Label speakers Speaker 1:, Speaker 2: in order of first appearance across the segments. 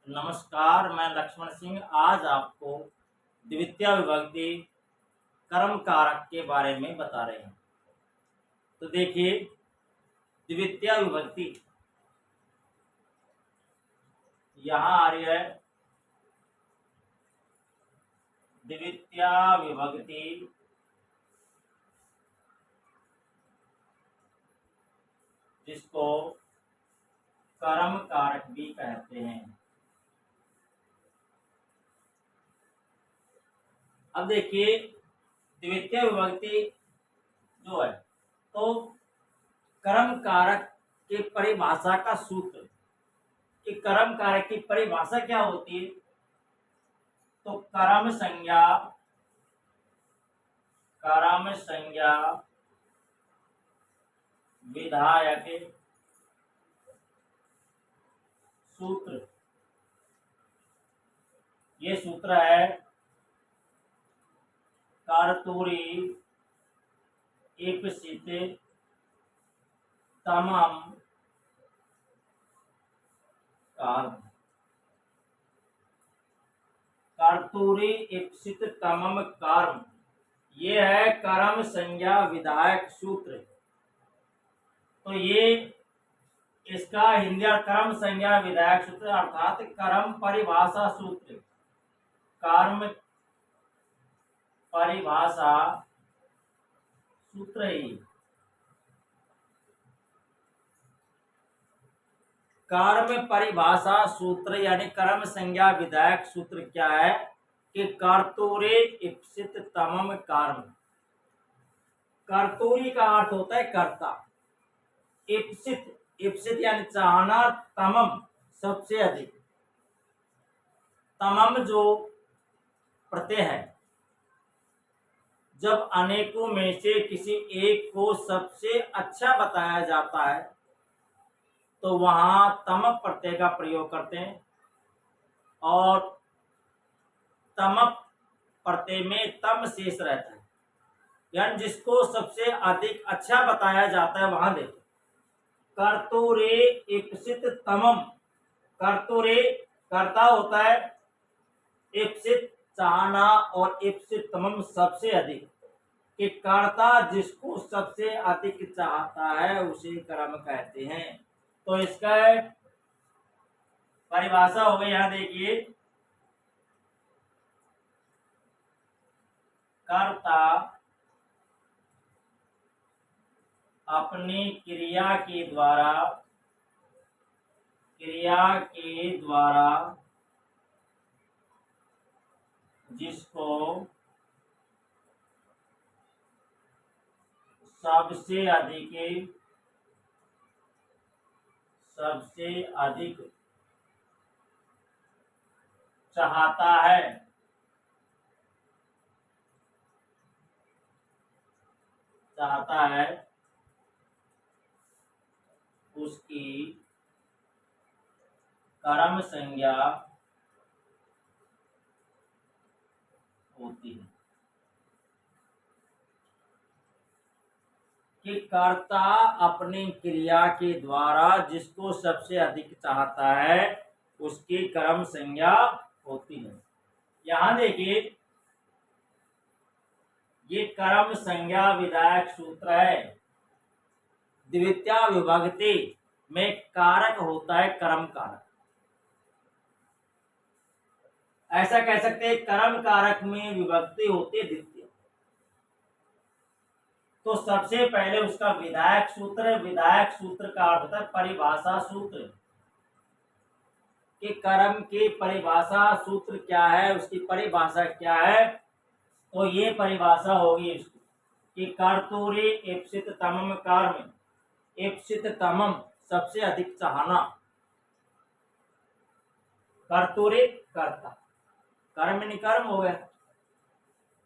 Speaker 1: नमस्कार, मैं लक्ष्मण सिंह आज आपको द्वितीय विभक्ति कर्म कारक के बारे में बता रहे हैं। तो देखिए, द्वितीय विभक्ति यहाँ आ रही है। द्वितीय विभक्ति जिसको कर्म कारक भी कहते हैं। अब देखिए, द्वितीय विभक्ति जो है तो कर्म कारक के परिभाषा का सूत्र कि कर्म कारक की परिभाषा क्या होती है। तो कर्म संज्ञा विधायक सूत्र, ये सूत्र है कर्तरी इप्सित तमम कर्म। कर्तरी इप्सित तमम कर्म, ये है कर्म संज्ञा विधायक सूत्र। तो ये इसका हिंदी कर्म संज्ञा विधायक सूत्र अर्थात कर्म परिभाषा सूत्र, कर्म परिभाषा सूत्र ही। कर्म परिभाषा सूत्र यानी कर्म संज्ञा विधायक सूत्र क्या है कि कर्तुरे इप्सित तमम कर्म। कर्तुरी का अर्थ होता है कर्ता, इप्सित यानी चाहना, तमम सबसे अधिक। तमम जो प्रत्यय है, जब अनेकों में से किसी एक को सबसे अच्छा बताया जाता है तो वहां तम प्रत्यय का प्रयोग करते हैं और तम प्रत्यय में तम शेष रहता है, यानी जिसको सबसे अधिक अच्छा बताया जाता है वहां देते। कर्तुरे इप्सित तमम, कर्तुरे कर्ता होता है, इप्सित चाहना और इप्सित तमम सबसे अधिक, कि कर्ता जिसको सबसे अधिक चाहता है उसे कर्म कहते हैं। तो इसका परिभाषा हो गई, यहां देखिए, कर्ता अपनी क्रिया के द्वारा जिसको सबसे अधिक चाहता है उसकी कर्म संज्ञा होती है। कि कर्ता अपनी क्रिया के द्वारा जिसको सबसे अधिक चाहता है उसकी कर्म संज्ञा होती है। यहां देखिए, ये कर्म संज्ञा विधायक सूत्र है। द्वितीय विभक्ति में कारक होता है कर्म कारक। ऐसा कह सकते हैं कर्म कारक में विभक्ति होती है द्वितीय। तो सबसे पहले उसका विधायक सूत्र, विधायक सूत्र का अर्थ होता है परिभाषा सूत्र, कि कर्म की परिभाषा सूत्र क्या है, उसकी परिभाषा क्या है। तो ये परिभाषा होगी इसकी कि कर्तुरी इप्सित तमम कर्म, इप्सित तमम सबसे अधिक चाहना, कर्तुरी कर्ता, कर्म निकर्म हो गया,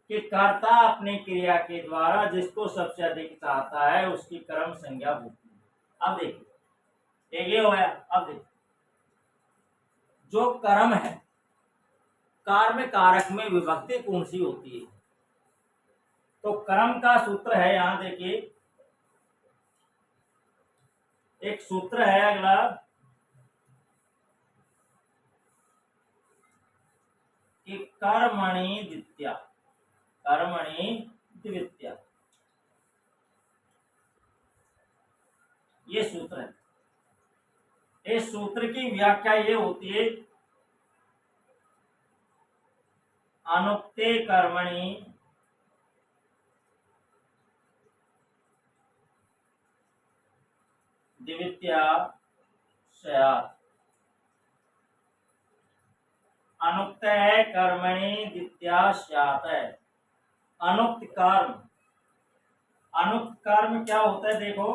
Speaker 1: कि कर्ता अपनी क्रिया के द्वारा जिसको सबसे अधिक चाहता है उसकी कर्म संज्ञा होती है। अब देखिए, ये हो गया। अब देखिए, जो कर्म है, कर्म कारक में विभक्ति कौन सी होती है। तो कर्म का सूत्र है, यहां देखिए, एक सूत्र है अगला, कि कर्मणि द्वितीया, कर्मणि द्वितीया, ये सूत्र है। इस सूत्र की व्याख्या ये होती है, अनुक्ते कर्मणि द्वितीया स्यात्। अनुक्त है कर्मणि द्वितीया स्यात् है। अनुक्त कर्म, अनुक्त कर्म क्या होता है देखो,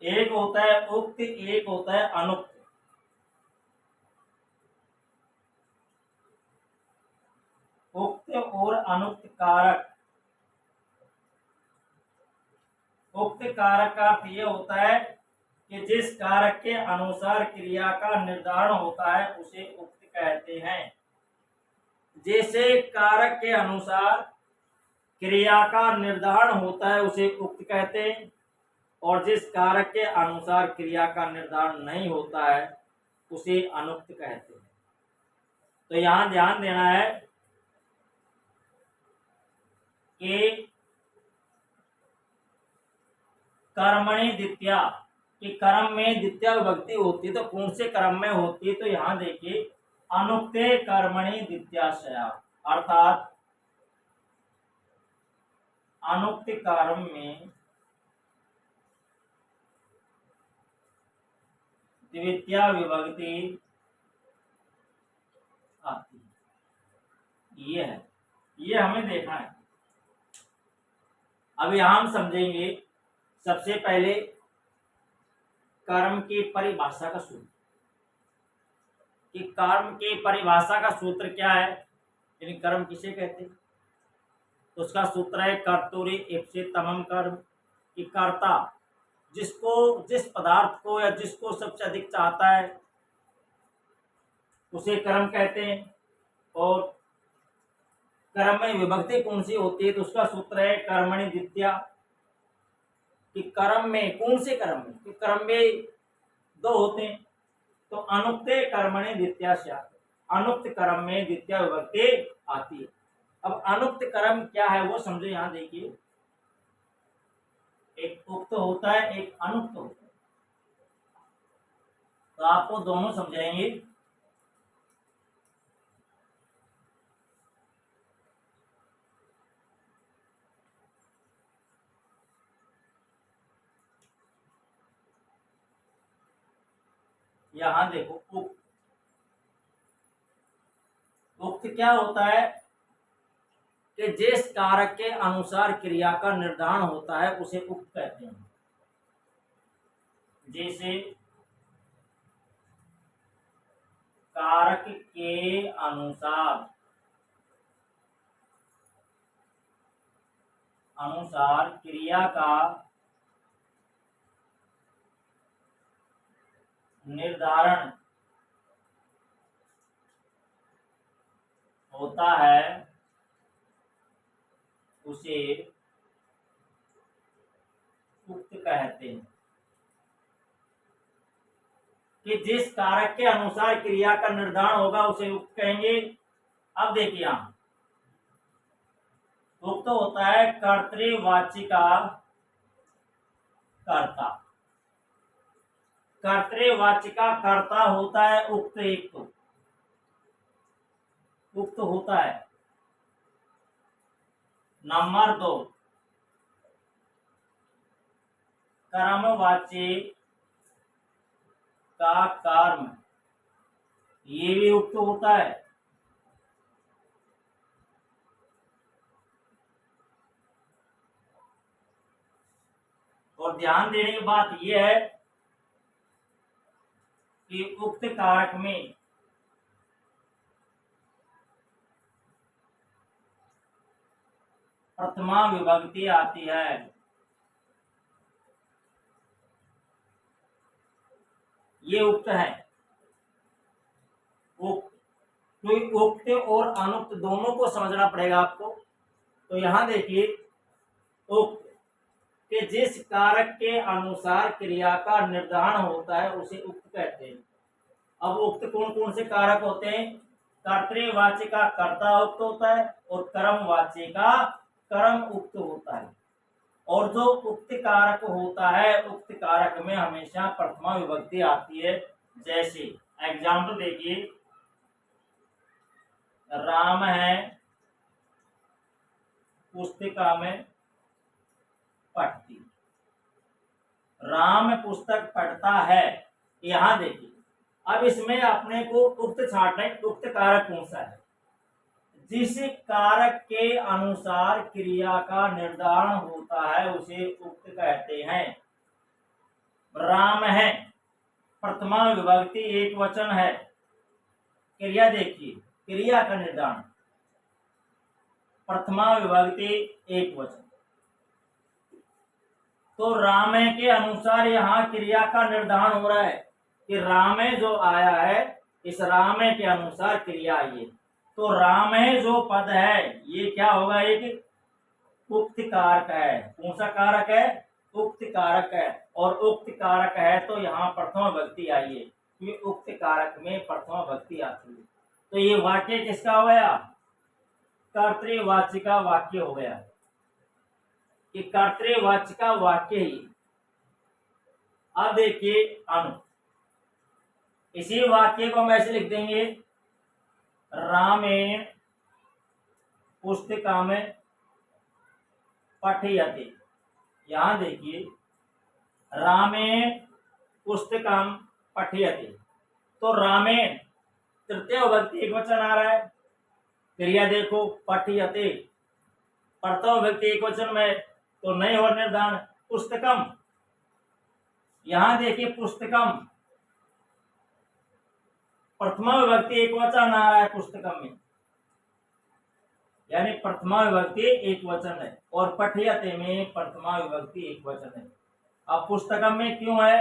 Speaker 1: एक होता है उक्त, एक होता है अनुक्त। उक्त और अनुक्त कारक, उक्त कारक का अर्थ ये होता है कि जिस कारक के अनुसार क्रिया का निर्धारण होता है उसे उक्त कहते हैं। जैसे कारक के अनुसार क्रिया का निर्धारण होता है उसे उक्त कहते हैं, और जिस कारक के अनुसार क्रिया का निर्धारण नहीं होता है उसे अनुक्त कहते हैं। तो यहां ध्यान देना है कि कर्मणि द्वितीया, कि कर्म में द्वितीय विभक्ति होती है तो कौन से कर्म में होती है, तो यहां देखिए अनुक्ते कर्मणि द्वितीयाशया, अर्थात अनुक्त कर्म में द्वितीय विभक्ति आती है। ये है, ये हमें देखना है। अब यहां हम समझेंगे सबसे पहले कर्म की परिभाषा का सूत्र, कि कर्म की परिभाषा का सूत्र क्या है, यानी कर्म किसे कहते हैं। तो उसका सूत्र है कर्तुरी इप्सितमम कर्म, कि कर्ता जिसको, जिस पदार्थ को या जिसको सबसे अधिक चाहता है उसे कर्म कहते हैं। और कर्म में विभक्ति कौन सी होती है, तो उसका सूत्र है कर्मणि द्वितीया, कि कर्म में कौन से कर्म में, कि कर्म में दो होते हैं। तो अनुक्ते कर्मणि द्वितीया स्यात्, अनुक्त कर्म में द्वितीय विभक्ति आती है। अब अनुक्त कर्म क्या है वो समझो, यहां देखिए एक उक्त होता है, एक अनुक्त होता है। तो आपको दोनों समझाएंगे। यहां देखो उक्त, उक्त क्या होता है कि जिस कारक के अनुसार क्रिया का निर्धारण होता है उसे उक्त कहते हैं। जैसे कारक के अनुसार, अनुसार क्रिया का निर्धारण होता है उसे उक्त कहते हैं। कि जिस कारक के अनुसार क्रिया का निर्धारण होगा उसे उक्त कहेंगे। अब देखिए यहां उक्त होता है कर्तृवाचिका कर्ता, कर्तृवाचिका कर्ता होता है उक्त, एक तो उक्त होता है। नंबर 2 कर्मवाची का कर्म, ये भी उक्त होता है। और ध्यान देने की बात यह है कि उक्त कारक में प्रथमा विभक्ति आती है। ये उक्त है। उक्त, तो उक्त और अनुक्त दोनों को समझना पड़ेगा आपको। तो यहां देखिए उक्त के जिस कारक के अनुसार क्रिया का निर्धारण होता है उसे उक्त कहते हैं। अब उक्त कौन कौन से कारक होते हैं? कर्तृवाच्य का कर्ता उक्त होता है और कर्मवाच्य का कर्म उक्त होता है। और जो उक्त कारक होता है, उक्त कारक में हमेशा प्रथमा विभक्ति आती है। जैसे एग्जाम्पल देखिए, राम है पुस्तिका में पढ़ती, राम पुस्तक पढ़ता है। यहां देखिए, अब इसमें अपने को उक्त छांटना है, उक्त कारक कौन सा है? जिस कारक के अनुसार क्रिया का निर्धारण होता है उसे उक्त कहते हैं। राम है प्रथमा विभक्ति एक वचन है। क्रिया देखिए, क्रिया का निर्धारण प्रथमा विभक्ति एक वचन, तो रामे के अनुसार यहाँ क्रिया का निर्धारण हो रहा है कि रामे जो आया है, इस रामे के अनुसार क्रिया आई है। तो रामे जो पद है ये क्या होगा? एक उक्त कारक है। कौन सा कारक है? उक्त कारक है। और उक्त कारक है तो यहाँ प्रथमा विभक्ति आई है, क्योंकि उक्त कारक में प्रथमा विभक्ति आती है। तो ये वाक्य किसका हो गया? कर्तृवाच्य का वाक्य हो गया। कि कर्तृवाच्य का वाक्य ही। अब देखिए अनु, इसी वाक्य को हम ऐसे लिख देंगे, रामेण पुस्तिका में पठयते। यहां देखिए, रामेण पुस्तकम पठयते, तो रामेण तृतीय विभक्ति एक वचन आ रहा है। क्रिया देखो पठयते, प्रथम विभक्ति एक वचन में तो नहीं हो निर्धारण। पुस्तकम, यहां देखिए पुस्तकम प्रथमा विभक्ति एक वचन आ रहा है पुस्तकम में, यानी प्रथमा विभक्ति एक वचन है। और पठयते में प्रथमा विभक्ति एक वचन है। अब पुस्तकम में क्यों है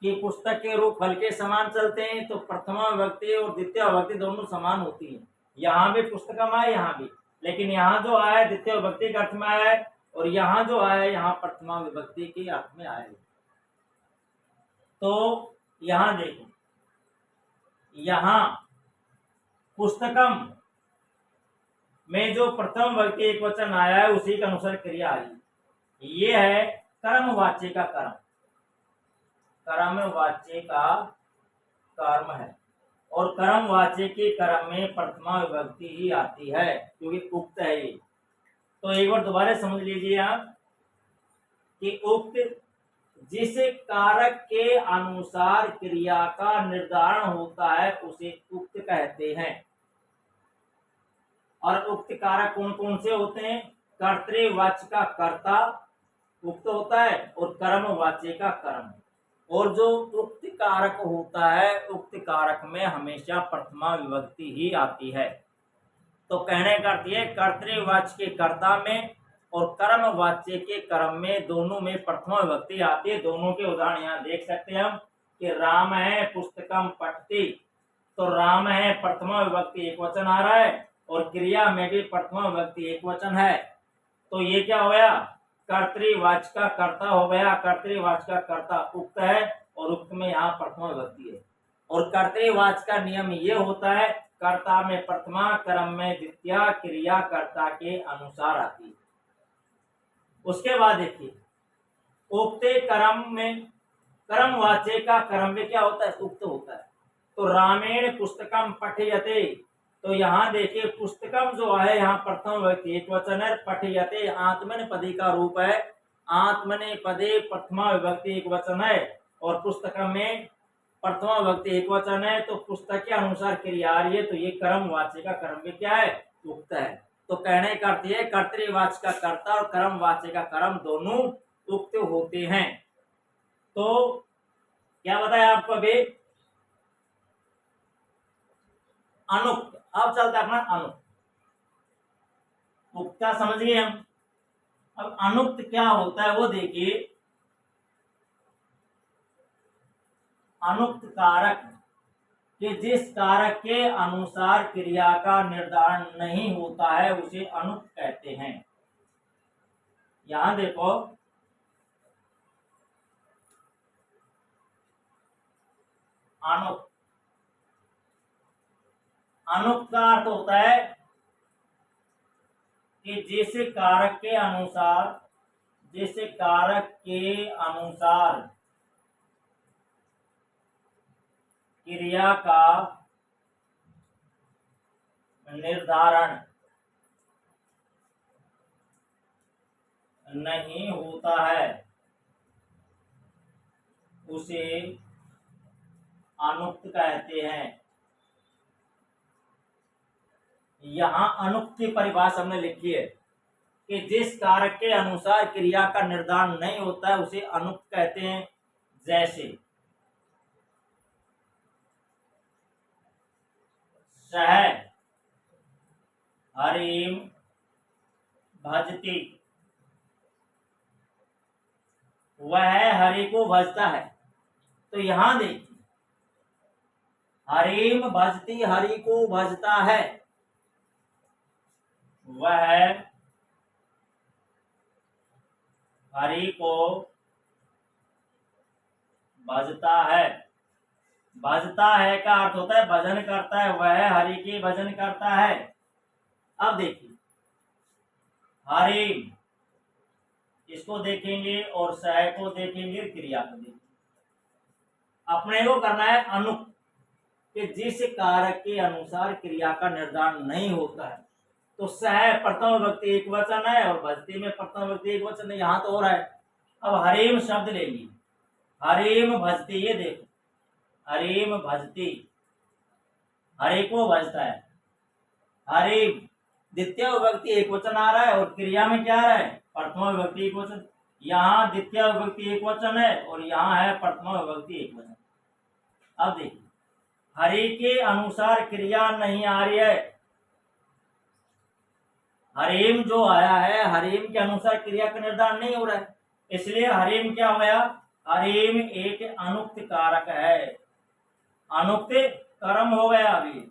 Speaker 1: कि पुस्तक के रूप फल के समान चलते हैं, तो प्रथमा विभक्ति और द्वितीय विभक्ति दोनों समान होती है। यहाँ भी पुस्तकम आए, यहाँ भी, लेकिन यहाँ जो आया द्वितीय विभक्ति के अर्थ में आया है, और यहाँ जो आया यहाँ प्रथमा विभक्ति के अर्थ में आया है। तो यहाँ देखो, यहाँ पुस्तकम में जो प्रथम विभक्ति एक वचन आया है उसी के अनुसार क्रिया आई। ये है कर्मवाच्य का कर्म, कर्मवाच्य का कर्म है। और कर्मवाच्य के कर्म में प्रथमा विभक्ति ही आती है, क्योंकि उक्त है ये। तो एक बार दोबारा समझ लीजिए आप कि उक्त जिस कारक के अनुसार क्रिया का निर्धारण होता है उसे उक्त कहते हैं। और उक्त कारक कौन कौन से होते हैं? कर्तृवाच्य का कर्ता उक्त होता है और कर्मवाच्य का कर्म। और जो उक्त कारक होता है, उक्त कारक में हमेशा प्रथमा विभक्ति ही आती है। तो कहने का अर्थ है कर्तृवाच्य के कर्ता में और कर्मवाच्य के कर्म में दोनों में प्रथमा विभक्ति आती है। दोनों के उदाहरण यहाँ देख सकते हैं हम कि राम है पुस्तकम पठति, तो राम है प्रथमा विभक्ति एक वचन आ रहा है और क्रिया में भी प्रथमा विभक्ति एक वचन है। तो ये क्या हो गया? कर्तृवाच्य का कर्ता हो गया। कर्तृवाच्य का कर्ता उक्त है और उक्त में यहाँ प्रथमा विभक्ति है। और कर्तृवाच्य का नियम ये होता है, कर्ता में प्रथमा, कर्म में द्वितीय, क्रिया कर्ता के अनुसार आती है। उसके बाद देखिए, उक्ते कर्म में कर्मवाच्य का कर्म में क्या होता है? उक्त होता है। तो रामेण पुस्तकम पठयते, तो यहाँ देखिए पुस्तकम जो है यहाँ प्रथम विभक्ति एक वचन है। पठयते आत्मनेपदी का रूप है, आत्मनेपदे प्रथमा विभक्ति एक वचन है और पुस्तकम में प्रथमा विभक्ति एक वचन है। तो पुस्तक के अनुसार क्रिया आ रही है, तो ये कर्मवाच्य का कर्म भी क्या है? उक्त है। तो कहने का अर्थ है कर्तृवाच्य का कर्ता और कर्मवाच्य का कर्म दोनों उक्त होते हैं। तो क्या बताया आपको अभी? अनुक्त। अब चलता है अपना अनुक्त। उक्त का समझ गए हम। अब अनुक्त क्या होता है वो देखिए। अनुक्त कारक कि जिस कारक के अनुसार क्रिया का निर्धारण नहीं होता है उसे अनुक्त कहते हैं। यहां देखो, अनुक्त अनुक्त का अर्थ होता है कि जिस कारक के अनुसार क्रिया का निर्धारण नहीं होता है उसे अनुक्त कहते हैं। यहां अनुक्त की परिभाषा हमने लिखी है कि जिस कारक के अनुसार क्रिया का निर्धारण नहीं होता है उसे अनुक्त कहते हैं। जैसे सह हरिम भजती, वह हरि को भजता है। तो यहां देखिए, हरिम भजती, हरि को भजता है, वह हरि को भजता है। भजता है का अर्थ होता है भजन करता है, वह हरि के भजन करता है। अब देखिए, हरिम इसको देखेंगे और सह को देखेंगे, क्रिया को देखेंगे। अपने को करना है अनुक्त, कि जिस कारक के अनुसार क्रिया का निर्धारण नहीं होता है। तो सह प्रथम विभक्ति एक वचन है और भजती में प्रथम विभक्ति एक वचन है, यहां तो हो रहा है। अब हरिम शब्द लेंगे, हरिम भजती, ये देखो हरिम भजती, हरि को भजता है। हरिम द्वितीय विभक्ति एक वचन आ रहा है और क्रिया में क्या आ रहा है, प्रथम विभक्ति एक वचन। यहाँ द्वितीय विभक्ति एक वचन है और यहाँ है प्रथम विभक्ति एक वचन। अब देखिए, हरि के अनुसार क्रिया नहीं आ रही है। हरिम जो आया है, हरिम के अनुसार क्रिया का निर्धारण नहीं हो रहा है, इसलिए हरिम क्या हो गया, हरिम एक अनुक्त कारक है, अनुक्त कर्म हो गया अभी।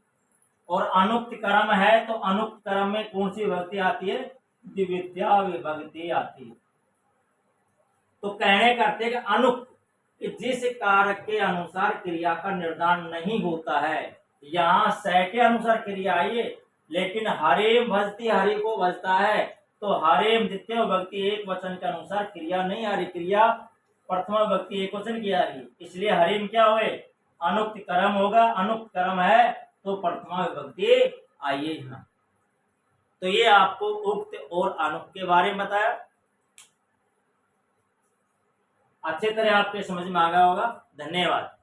Speaker 1: और अनुक्त कर्म है तो अनुक्त कर्म में कौन सी विभक्ति आती है, द्वितीया विभक्ति आती है। तो कहने करते हैं कि अनुक्त, कि जिस कारक के अनुसार क्रिया का निर्धारण नहीं होता है। यहाँ सह के अनुसार क्रिया आई है, लेकिन हरिम भजती, हरि को भजता है, तो हरिम द्वितीय विभक्ति एक वचन के अनुसार क्रिया नहीं आ रही, क्रिया प्रथम विभक्ति एक वचन की आ रही, इसलिए हरिम क्या हुए, अनुक्त कर्म होगा। अनुक्त कर्म है तो प्रथमा विभक्ति आइए यहाँ। तो ये आपको उक्त और अनुक्त के बारे में बताया, अच्छे तरह आपके समझ में आ गया होगा। धन्यवाद।